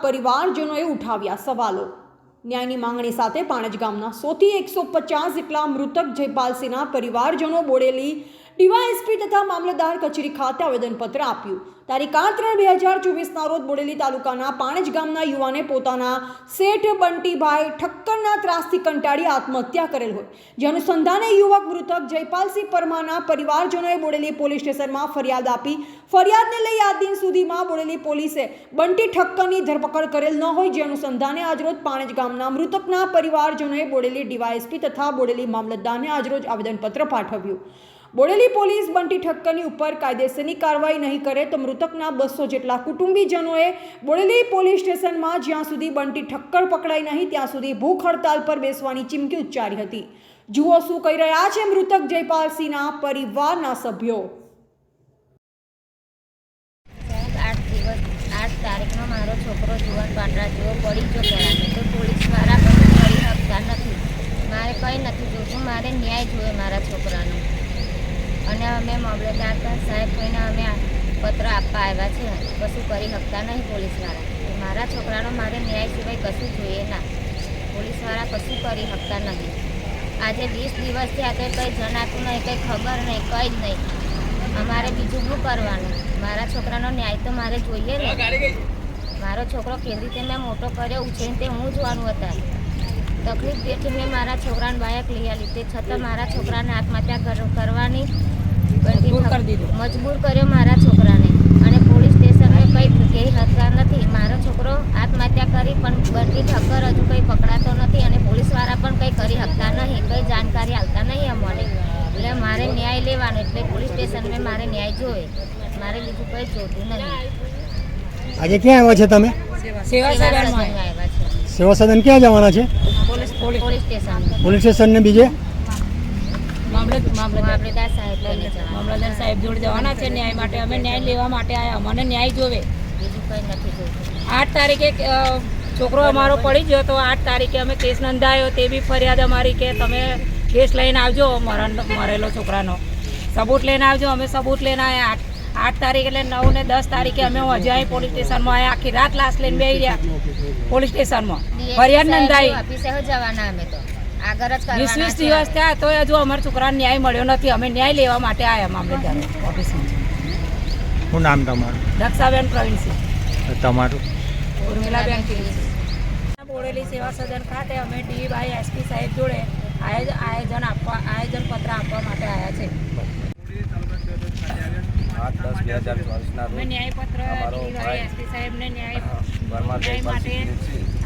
પરિવારજનોએ ઉઠાવ્યા સવાલો। ન્યાયની માંગણી સાથે પાણજ ગામના 100 થી 150 જેટલા મૃતક જયપાલસિંહના પરિવારજનો બોડેલી ડીવાયએસપી તથા મામલતદાર કચેરી ખાતે આવેદનપત્ર આપ્યું। તારીખ 8/3/2024ના રોજ બોડેલી તાલુકાના પાણજ ગામના યુવાને પોતાના શેઠ બંટીભાઈ ઠક્કરના ત્રાસથી કંટાળી આત્મહત્યા કરેલ હોય, જે અનુસંધાને યુવક મૃતક જયપાલસિંહ પરમારના પરિવારજનોએ બોડેલી પોલીસ સ્ટેશનમાં ફરિયાદ આપી। ફરિયાદને લઈ આજ દિન સુધીમાં બોડેલી પોલીસે બંટી ઠક્કરની ધરપકડ કરેલ ન હોય, જે અનુસંધાને આજરોજ પાણજ ગામના મૃતકના પરિવારજનોએ બોડેલી ડીવાયએસપી તથા બોડેલી મામલતદારને આજરોજ આવેદનપત્ર પાઠવ્યું। બોડેલી પોલીસ બંટી ઠક્કરની ઉપર કાયદેસરની કાર્યવાહી નહીં કરે તો મૃતકના 200 જેટલા કુટુંબીજનોએ બોડેલી પોલીસ સ્ટેશનમાં જ્યાં સુધી બંટી ઠક્કર પકડાય નહીં ત્યાં સુધી ભૂખ હડતાલ પર બેસવાની ચીમકી ઉચ્ચારી હતી। જુઓ શું કહી રહ્યા છે મૃતક જયપાલસિંહના પરિવારના સભ્યો। 8 તારીખનો મારો છોકરો જુવાન પાટરા જેવો પડી ગયો કરાને તો પોલીસવાળા કંઈ કરી શકતા નથી। મારે કંઈ નથી જોતું, મારે ન્યાય જોઈએ મારા છોકરાનો। અને અમે મામલતદાર સાહેબ કોઈને અમે પત્ર આપવા આવ્યા છે, કશું કરી શકતા નહીં પોલીસવાળા। મારા છોકરાનો મારે ન્યાય સિવાય કશું જોઈએ ના, પોલીસવાળા કશું કરી શકતા નથી। આજે 20 દિવસથી આ કંઈ જણાતું નહીં, કંઈ ખબર નહીં, કંઈ જ નહીં। અમારે બીજું શું કરવાનું? મારા છોકરાનો ન્યાય તો મારે જોઈએ ને। મારો છોકરો કેવી રીતે મેં મોટો કર્યો ઉછેરીને તે હું જોવાનું હતા। તકલીફ બેઠી મેં મારા છોકરાને બાયક લઈ આવી, તે છતાં મારા છોકરાને આત્મહત્યા કરવાની મજબૂર કર્યો મારા છોકરાને। અને પોલીસ સ્ટેશનને કંઈ કહી શકતા નથી। મારો છોકરો આત્મહત્યા કરી પણ બંટી ઠક્કર હજુ કંઈ પકડાતો નથી અને પોલીસવાળા પણ કંઈ કરી શકતા નહીં, કંઈ જાણકારી આપતા નહીં અમને। એટલે મારે ન્યાય લેવાનો, એટલે પોલીસ સ્ટેશનમાં મારે ન્યાય જોઈએ, મારે બીજું કંઈ જોતું નથી। આજે ક્યાં આવ્યા છે તમે? સેવા સદનમાં આવ્યા છે। સેવા સદન ક્યાં જવાના છે? Police station. પોલીસ સ્ટેશન ને બીજે મામલતદાર સાહેબ જોડે જવાના છે ન્યાય માટે। અમે ન્યાય લેવા માટે આવ્યા, મને ન્યાય જોવે, બીજું કંઈ નથી જોતું। 8 તારીખે છોકરો અમારો પડી ગયો તો 8 તારીખે અમે કેસ નોંધાયો, તે બી ફરિયાદ અમારી કે તમે કેસ લઈને આવજો, મરેલો છોકરાનો સબૂત લઈને આવજો। અમે સબૂત લઈને આવ્યા 8 તારીખે, એટલે 9 ને 10 તારીખે અમે હજી અહીં પોલીસ સ્ટેશનમાં આવ્યા। આખી રાત લાશ લઈને બેસી રહ્યા પોલીસ સ્ટેશનમાં, ફરિયાદ નોંધાઈ। 20 દિવસ થયા તો હજુ અમારા છોકરાને ન્યાય મળ્યો નથી। અમે ન્યાય લેવા માટે આવ્યા મામલતદાર ઓફિસમાં। શું નામ તમારું? દક્ષાબેન પ્રવીણસિંહ। તમારું? ઉર્મિલાબેન બોડેલી સેવા સદન ખાતે અમે ડીવાયએસપી સાહેબ જોડે આયોજન પત્ર આપવા માટે આવ્યા છે। 8/10/2024ના રોજ ન્યાયપત્ર ડીવાયએસપી સાહેબને ન્યાય માટે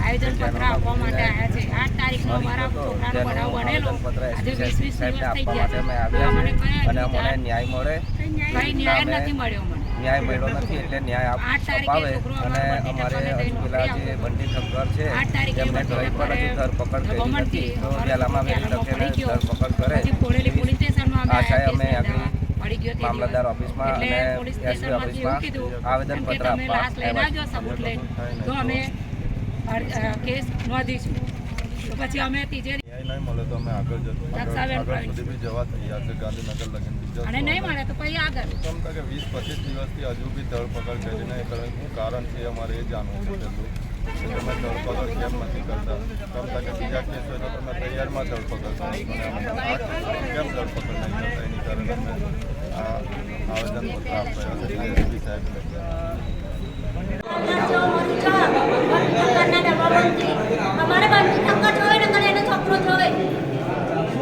આયોજન પત્ર આપવા માટે આવ્યા છે। 8 તારીખનો અમારા છોકરાનો બનાવ બનેલો, આજે 20 દિવસ થઈ ગયા અને અમને ન્યાય મળે, કંઈ ન્યાય નથી મળ્યો મને। ન્યાય મળ્યો નથી એટલે ન્યાય અપાવે। અને અમારે પેલા જે બંટી ઠક્કર છે તેમને કંઈ પણ હજી ધરપકડ કરી નથી, તો વહેલામાં વહેલી તકે ધરપકડ કરે આશાએ અમે આગળ મામલતદાર ઓફિસમાં અને એસપી ઓફિસમાં આવેદનપત્ર આપવા કેસ નોંધીશું। તો પછી અમે ત્રીજે નહીં મળે તો અમે આગળ સુધી બી જવા તૈયાર છે, ગાંધીનગર લગીન અને નહીં મળે તો પછી આગળ કેમ કે 20-25 દિવસથી હજુ બી ધરપકડ કરી નહીં, શું કારણ છે અમારે એ જાણવું છે। પહેલું તમે ધરપકડ કેમ નથી કરતા? કેમ કે બીજા કેસ હોય તો તમે તૈયારમાં ધરપકડ કરો, કેમ ધરપકડ નહીં કરતા? એની કારણે અમે આ આવેદનપત્ર આપ્યા છે એસપી સાહેબને।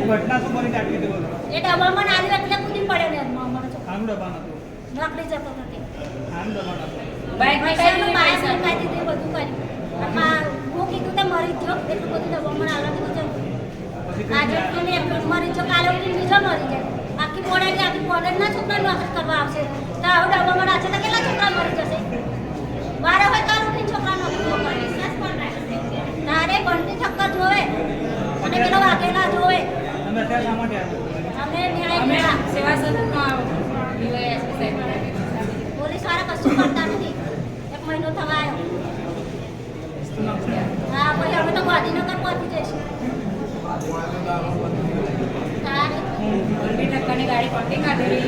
ઘટના શું બની આટલી દિવસ? એ ડબ્બામાં નાની એટલે કૂદી પડ્યો ને અમારો છોકરો આમ દબાણ હતું, નોકરી જતો નથી, આમ દબાણ હતું, બાઈક પૈસાનું બાઈક કાઢી દીધું, બધું કર્યું। હું કીધું તે મરી જ જો, એટલું બધું ડબ્બામાં આવવા કીધું છે। આજે એને મરી જો, કાલે ઉઠીને બીજો મરી જાય। આખી પોડાની આખી પોડના છોકરા નોકરી કરવા આવશે તો આવું ડબ્બામાં નાખશે તો કેટલા છોકરા મરી જશે? વારે હોય કાલ ઉઠીને છોકરા નોકરી કરે। તારે બંટી ઠક્કર જોવે અને પેલો વાઘેલા જોવે। તમે અત્યારે શા માટે આવ્યા? અમે ન્યાય સેવા સદનમાં પોલીસ વાળા કશું કરતા નથી। 1 મહિનો થવા આવ્યો। હા, પછી અમે તો ગાંધીનગર પહોંચી જઈશું। ઠક્કરની ગાડી પકડી કાઢેલી